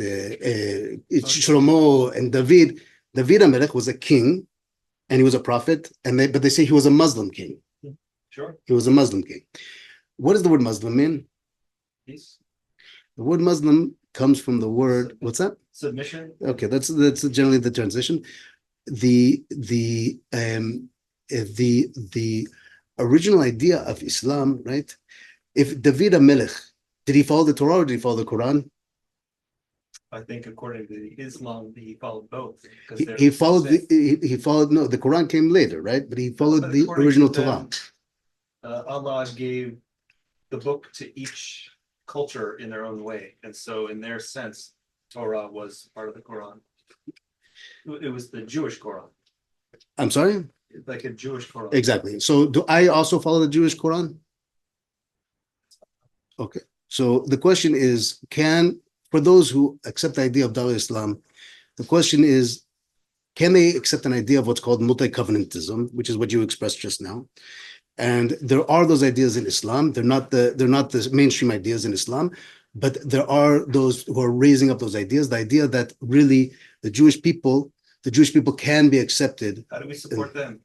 Speaker 2: Shlomo and David HaMelech was a king, and he was a prophet, but they say he was a Muslim king.
Speaker 3: Sure.
Speaker 2: He was a Muslim king. What does the word Muslim mean?
Speaker 3: Peace.
Speaker 2: The word Muslim comes from the word, what's that?
Speaker 3: Submission.
Speaker 2: Okay, that's generally the transition. The original idea of Islam, right? If David HaMelech, did he follow the Torah or did he follow the Quran?
Speaker 3: I think according to Islam, he followed both.
Speaker 2: He followed no, the Quran came later, right? But he followed the original Torah.
Speaker 3: Allah gave the book to each culture in their own way. And so in their sense, Torah was part of the Quran. It was the Jewish Quran,
Speaker 2: I'm sorry?
Speaker 3: like a Jewish Quran.
Speaker 2: Exactly. So do I also follow the Jewish Quran? Okay. So the question is, for those who accept the idea of Dawah Islam, the question is, can they accept an idea of what's called multi-covenantism, which is what you expressed just now? And there are those ideas in Islam. They're not the mainstream ideas in Islam, but there are those who are raising up those ideas. The idea that really the Jewish people can be accepted.
Speaker 3: How do we support them?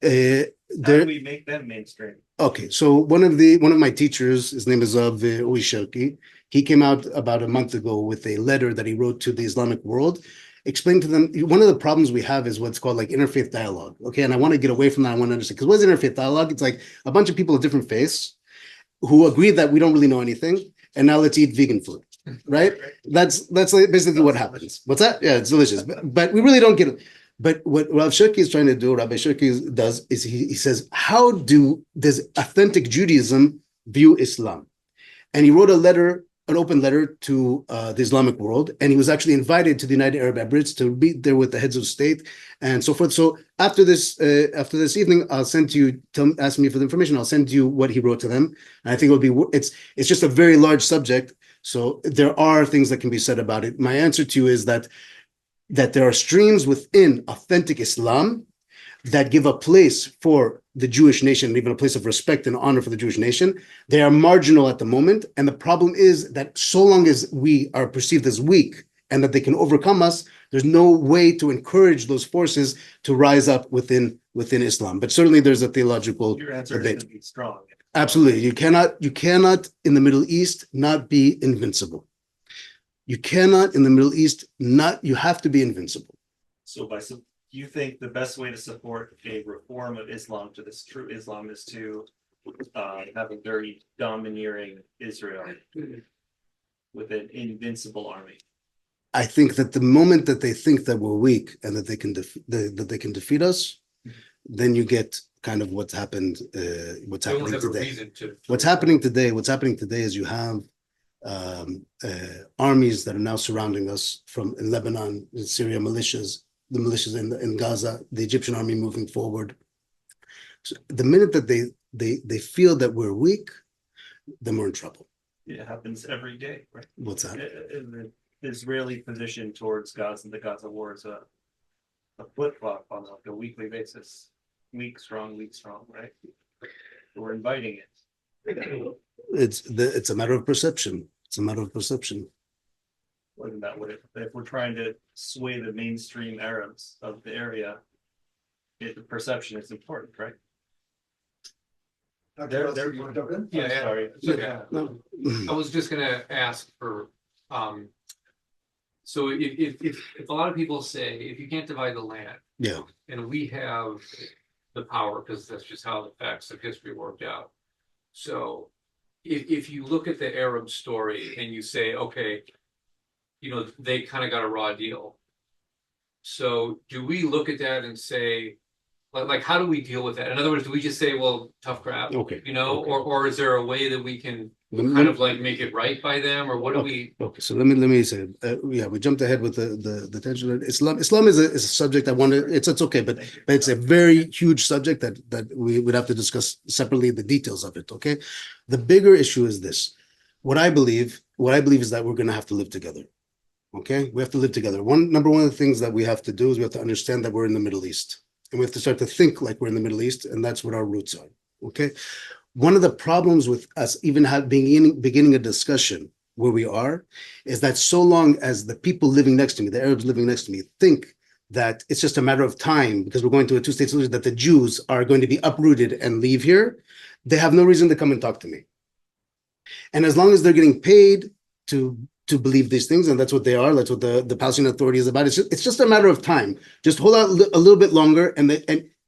Speaker 2: How
Speaker 3: do we make them mainstream?
Speaker 2: Okay, so one of my teachers, his name is Rav Gavriel, he came out about a month ago with a letter that he wrote to the Islamic world, explaining to them, one of the problems we have is what's called like interfaith dialogue. Okay, and I want to get away from that. I want to understand, because what is interfaith dialogue? It's like a bunch of people of different faiths who agree that we don't really know anything, and now let's eat vegan food, right? That's like basically what happens. What's that? Yeah, it's delicious, but we really don't get it. But what Rav Shirky is trying to do, Rabbi Shirky does, is he says, how does authentic Judaism view Islam? And he wrote an open letter to the Islamic world, and he was actually invited to the United Arab Emirates to be there with the heads of state and so forth. So after this evening, I'll send you. Ask me for the information. I'll send you what he wrote to them. And I think it's just a very large subject. So there are things that can be said about it. My answer to you is that there are streams within authentic Islam that give a place for the Jewish nation, even a place of respect and honor for the Jewish nation. They are marginal at the moment. And the problem is that so long as we are perceived as weak and that they can overcome us, there's no way to encourage those forces to rise up within Islam. But certainly there's a theological
Speaker 3: Your answer
Speaker 2: debate.
Speaker 3: is to be strong.
Speaker 2: Absolutely. You cannot in the Middle East not be invincible. You cannot in the Middle East you have to be invincible.
Speaker 3: So you think the best way to support a reform of Islam to this true Islam is to have a very domineering Israel with an invincible army?
Speaker 2: I think that the moment that they think that we're weak and that they can defeat us, then you get kind of what's happened. What's happening today? What's happening today is you have armies that are now surrounding us in Lebanon, in Syria, the militias in Gaza, the Egyptian army moving forward. So the minute that they feel that we're weak, then we're in trouble.
Speaker 3: It happens every day, right?
Speaker 2: What's that?
Speaker 3: The Israeli position towards Gaza, the Gaza war is a flip-flop on like a weekly basis. Weak, strong, right? We're inviting it.
Speaker 2: It's a matter of perception. It's a matter of perception.
Speaker 3: What about if we're trying to sway the mainstream Arabs of the area, the perception is important, right?
Speaker 4: You want to jump in?
Speaker 5: Yeah,
Speaker 3: Sorry.
Speaker 5: yeah.
Speaker 2: No.
Speaker 5: I was just gonna ask for, so if a lot of people say, if you can't divide the land,
Speaker 2: Yeah.
Speaker 5: and we have the power, because that's just how the facts of history worked out. So if you look at the Arab story and you say, okay, they kind of got a raw deal. So do we look at that and say, like, how do we deal with that? In other words, do we just say, well, tough crap,
Speaker 2: Okay.
Speaker 5: or is there a way that we can kind of like make it right by them, or what do we?
Speaker 2: Okay, so let me say, we jumped ahead with the tension. Islam is a subject I want to. It's okay, but it's a very huge subject that we would have to discuss separately the details of it. Okay, the bigger issue is this. What I believe is that we're going to have to live together. Okay, we have to live together. Number one of the things that we have to do is we have to understand that we're in the Middle East, and we have to start to think like we're in the Middle East, and that's what our roots are. Okay, one of the problems with us even beginning a discussion where we are is that so long as the people living next to me, the Arabs living next to me, think that it's just a matter of time because we're going to a two-state solution, that the Jews are going to be uprooted and leave here, they have no reason to come and talk to me. And as long as they're getting paid to believe these things, and that's what they are, that's what the Palestinian Authority is about, it's just a matter of time. Just hold out a little bit longer, and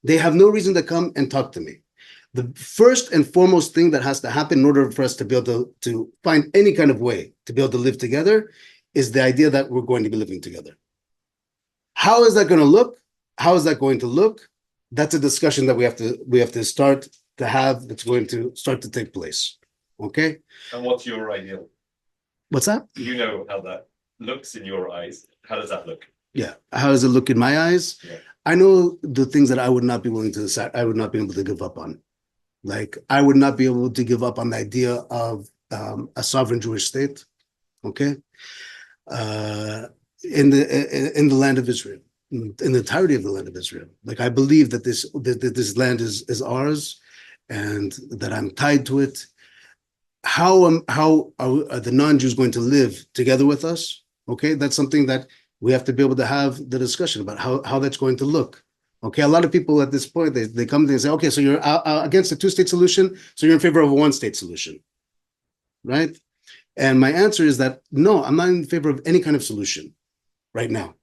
Speaker 2: they have no reason to come and talk to me. The first and foremost thing that has to happen in order for us to be able to find any kind of way to be able to live together is the idea that we're going to be living together. How is that going to look? How is that going to look? That's a discussion that we have to start to have, that's going to start to take place. Okay,
Speaker 4: And what's your ideal?
Speaker 2: what's that?
Speaker 4: You know how that looks in your eyes. How does that look?
Speaker 2: Yeah, how does it look in my eyes?
Speaker 4: Yeah.
Speaker 2: I know the things that I would not be willing to decide. I would not be able to give up on. Like I would not be able to give up on the idea of a sovereign Jewish state. Okay, in the land of Israel, in the entirety of the land of Israel. Like I believe that this land is ours, and that I'm tied to it. How are the non-Jews going to live together with us? Okay, that's something that we have to be able to have the discussion about how that's going to look. Okay, a lot of people at this point, they come to and say, okay, so you're against a two-state solution, so you're in favor of a one-state solution, right? And my answer is that, no, I'm not in favor of any kind of solution right now.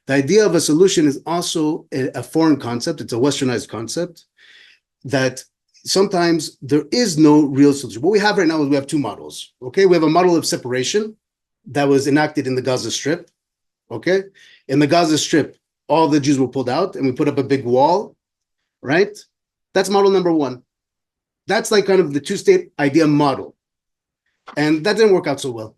Speaker 2: The idea of a solution is also a foreign concept. It's a westernized concept that sometimes there is no real solution. What we have right now is we have two models, okay? We have a model of separation that was enacted in the Gaza Strip, okay? In the Gaza Strip, all the Jews were pulled out and we put up a big wall, right? That's model number one. That's like kind of the two-state idea model. And that didn't work out so well.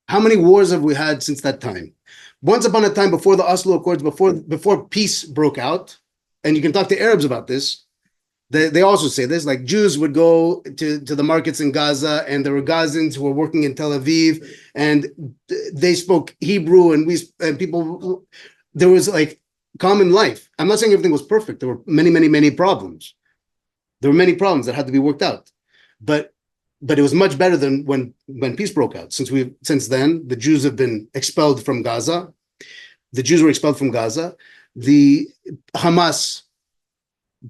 Speaker 2: How many wars have we had since that time? Once upon a time, before the Oslo Accords, before peace broke out, and you can talk to Arabs about this, they also say this, like Jews would go to the markets in Gaza, and there were Gazans who were working in Tel Aviv, and they spoke Hebrew, and people, there was like common life. I'm not saying everything was perfect. There were many, many, many problems. There were many problems that had to be worked out. But it was much better than when peace broke out. Since then, the Jews have been expelled from Gaza. The Jews were expelled from Gaza. The Hamas,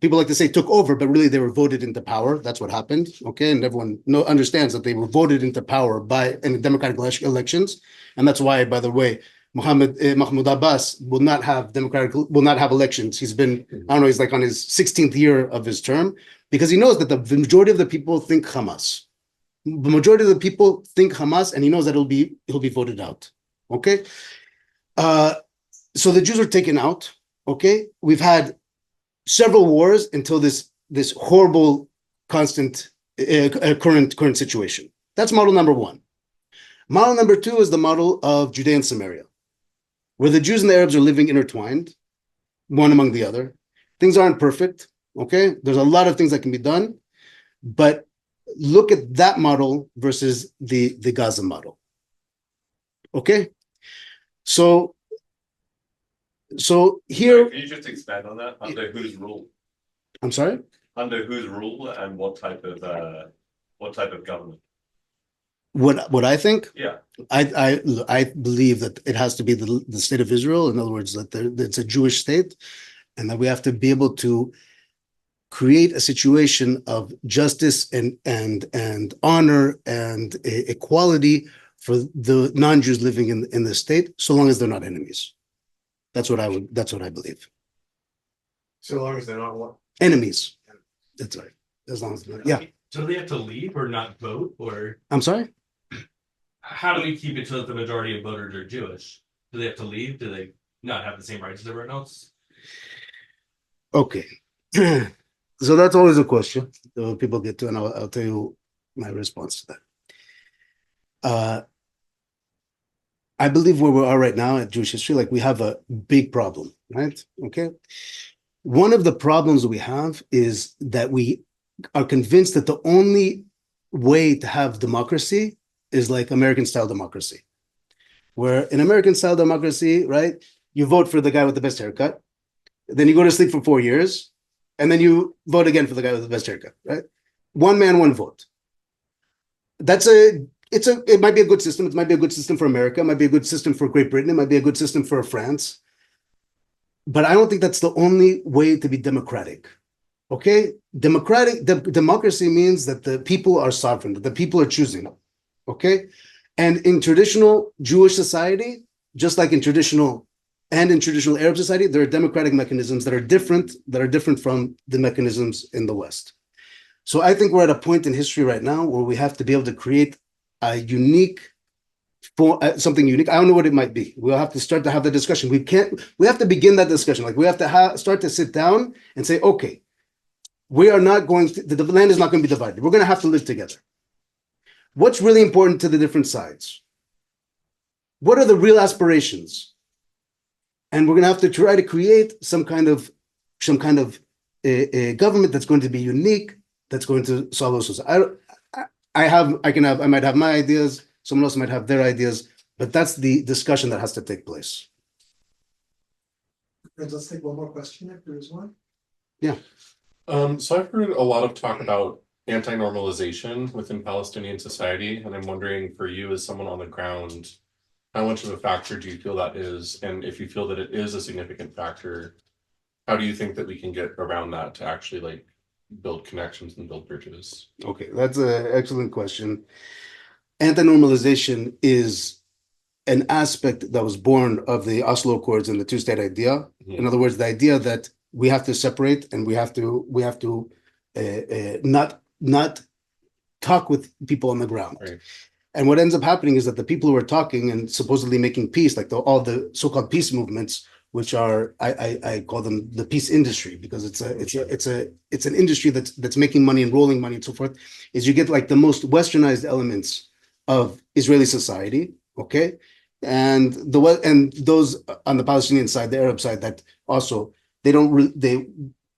Speaker 2: people like to say, took over, but really they were voted into power. That's what happened. Okay, and everyone understands that they were voted into power in the democratic elections, and that's why, by the way, Mahmoud Abbas will not have elections. He's been, I don't know, he's like on his 16th year of his term, because he knows that the majority of the people think Hamas. The majority of the people think Hamas, and he knows that he'll be voted out. Okay, so the Jews are taken out. Okay, we've had several wars until this horrible, constant, current situation. That's model number one. Model number two is the model of Judea and Samaria, where the Jews and the Arabs are living intertwined, one among the other. Things aren't perfect. Okay, there's a lot of things that can be done, but look at that model versus the Gaza model. Okay, so here.
Speaker 4: Can you just expand on that? Under whose rule?
Speaker 2: I'm sorry?
Speaker 4: Under whose rule and what type of government?
Speaker 2: What I think?
Speaker 4: Yeah.
Speaker 2: I believe that it has to be the state of Israel. In other words, that it's a Jewish state, and that we have to be able to create a situation of justice and honor and equality for the non-Jews living in the state, so long as they're not enemies. That's what I believe.
Speaker 6: So long as they're not what?
Speaker 2: Enemies. That's right. As long as they're not. Yeah.
Speaker 7: So do they have to leave or not vote, or
Speaker 2: I'm sorry?
Speaker 7: how do we keep it so that the majority of voters are Jewish? Do they have to leave? Do they not have the same rights as everyone else?
Speaker 2: Okay. So that's always a question that people get to, and I'll tell you my response to that. I believe where we are right now at Jewish history, like we have a big problem, right? Okay. One of the problems we have is that we are convinced that the only way to have democracy is like American style democracy, where in American style democracy, right, you vote for the guy with the best haircut, then you go to sleep for 4 years, and then you vote again for the guy with the best haircut, right? One man, one vote. It might be a good system. It might be a good system for America. It might be a good system for Great Britain. It might be a good system for France. But I don't think that's the only way to be democratic. Okay? Democracy means that the people are sovereign, that the people are choosing. Okay? And in traditional Jewish society, just like in traditional Arab society, there are democratic mechanisms that are different from the mechanisms in the West. So I think we're at a point in history right now where we have to be able to create a unique something unique. I don't know what it might be. We'll have to start to have the discussion. We have to begin that discussion. Like we have to start to sit down and say, okay, we are not going to, the land is not going to be divided. We're going to have to live together. What's really important to the different sides? What are the real aspirations? And we're going to have to try to create some kind of a government that's going to be unique, that's going to solve those. I might have my ideas, someone else might have their ideas, but that's the discussion that has to take place.
Speaker 1: Friends, let's take one more question if there is one.
Speaker 8: So I've heard a lot of talk about anti-normalization within Palestinian society, and I'm wondering for you as someone on the ground, how much of a factor do you feel that is? And if you feel that it is a significant factor, how do you think that we can get around that to actually like build connections and build bridges?
Speaker 2: Okay, that's an excellent question. Anti-normalization is an aspect that was born of the Oslo Accords and the two-state idea. In other words, the idea that we have to separate and we have to not talk with people on the ground.
Speaker 8: Right.
Speaker 2: And what ends up happening is that the people who are talking and supposedly making peace, like all the so-called peace movements, which are I call them the peace industry, because it's an industry that's making money and rolling money and so forth, is you get like the most westernized elements of Israeli society, okay? And those on the Palestinian side, the Arab side, that also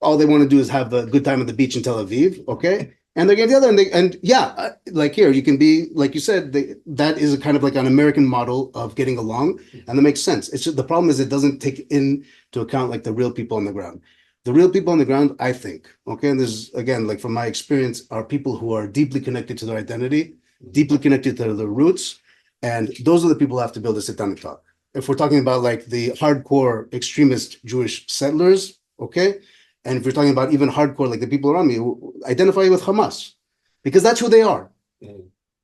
Speaker 2: all they want to do is have a good time at the beach in Tel Aviv, okay? And they're getting the other, and like here, you can be, like you said, that is a kind of like an American model of getting along, and that makes sense. It's just the problem is it doesn't take into account like the real people on the ground. The real people on the ground, I think, okay, and there's, again, like from my experience, are people who are deeply connected to their identity, deeply connected to their roots, and those are the people who have to be able to sit down and talk. If we're talking about like the hardcore extremist Jewish settlers, okay, and if you're talking about even hardcore, like the people around me who identify with Hamas, because that's who they are.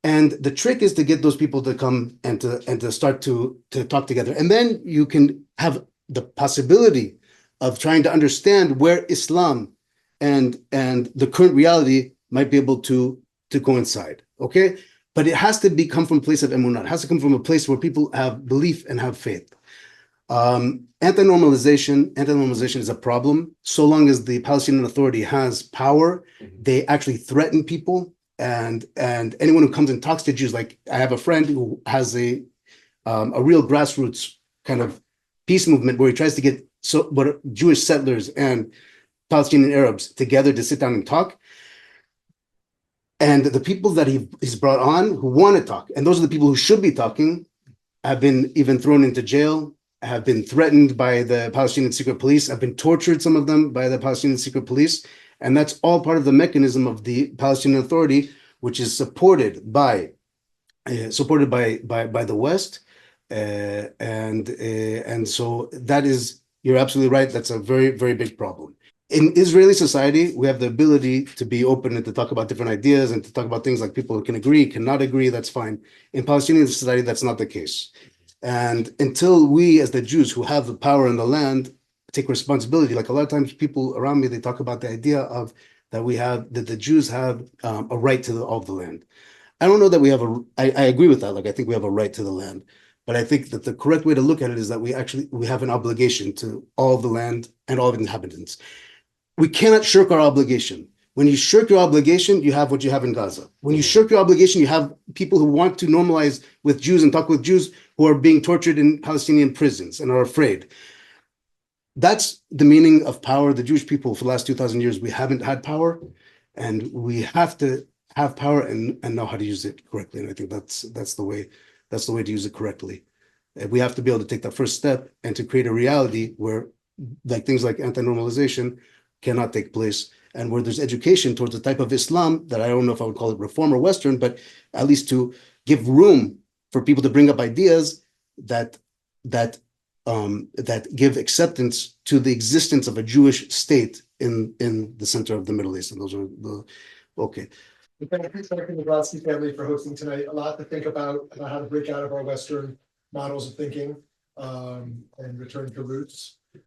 Speaker 2: And the trick is to get those people to come and to start to talk together. And then you can have the possibility of trying to understand where Islam and the current reality might be able to coincide, okay? But it has to come from a place of emunah. It has to come from a place where people have belief and have faith. Anti-normalization is a problem. So long as the Palestinian Authority has power, they actually threaten people, and anyone who comes and talks to Jews, like I have a friend who has a real grassroots kind of peace movement where he tries to get Jewish settlers and Palestinian Arabs together to sit down and talk. And the people that he's brought on who want to talk, and those are the people who should be talking, have been even thrown into jail, have been threatened by the Palestinian secret police, have been tortured, some of them, by the Palestinian secret police. And that's all part of the mechanism of the Palestinian Authority, which is supported by the West. And so that is, you're absolutely right, that's a very, very big problem. In Israeli society, we have the ability to be open and to talk about different ideas and to talk about things like people can agree, cannot agree, that's fine. In Palestinian society, that's not the case. And until we, as the Jews who have the power in the land, take responsibility, like a lot of times people around me, they talk about the idea of that the Jews have a right to all of the land. I don't know that we have I agree with that. Like, I think we have a right to the land, but I think that the correct way to look at it is that we have an obligation to all of the land and all of the inhabitants. We cannot shirk our obligation. When you shirk your obligation, you have what you have in Gaza. When you shirk your obligation, you have people who want to normalize with Jews and talk with Jews who are being tortured in Palestinian prisons and are afraid. That's the meaning of power. The Jewish people for the last 2,000 years, we haven't had power, and we have to have power and know how to use it correctly. And I think that's the way to use it correctly. We have to be able to take that first step and to create a reality where like things like anti-normalization cannot take place, and where there's education towards a type of Islam that I don't know if I would call it Reform or Western, but at least to give room for people to bring up ideas that give acceptance to the existence of a Jewish state in the center of the Middle East. And those are okay.
Speaker 1: Thank you, the Brodsky family, for hosting tonight. A lot to think about how to break out of our Western models of thinking and return to roots.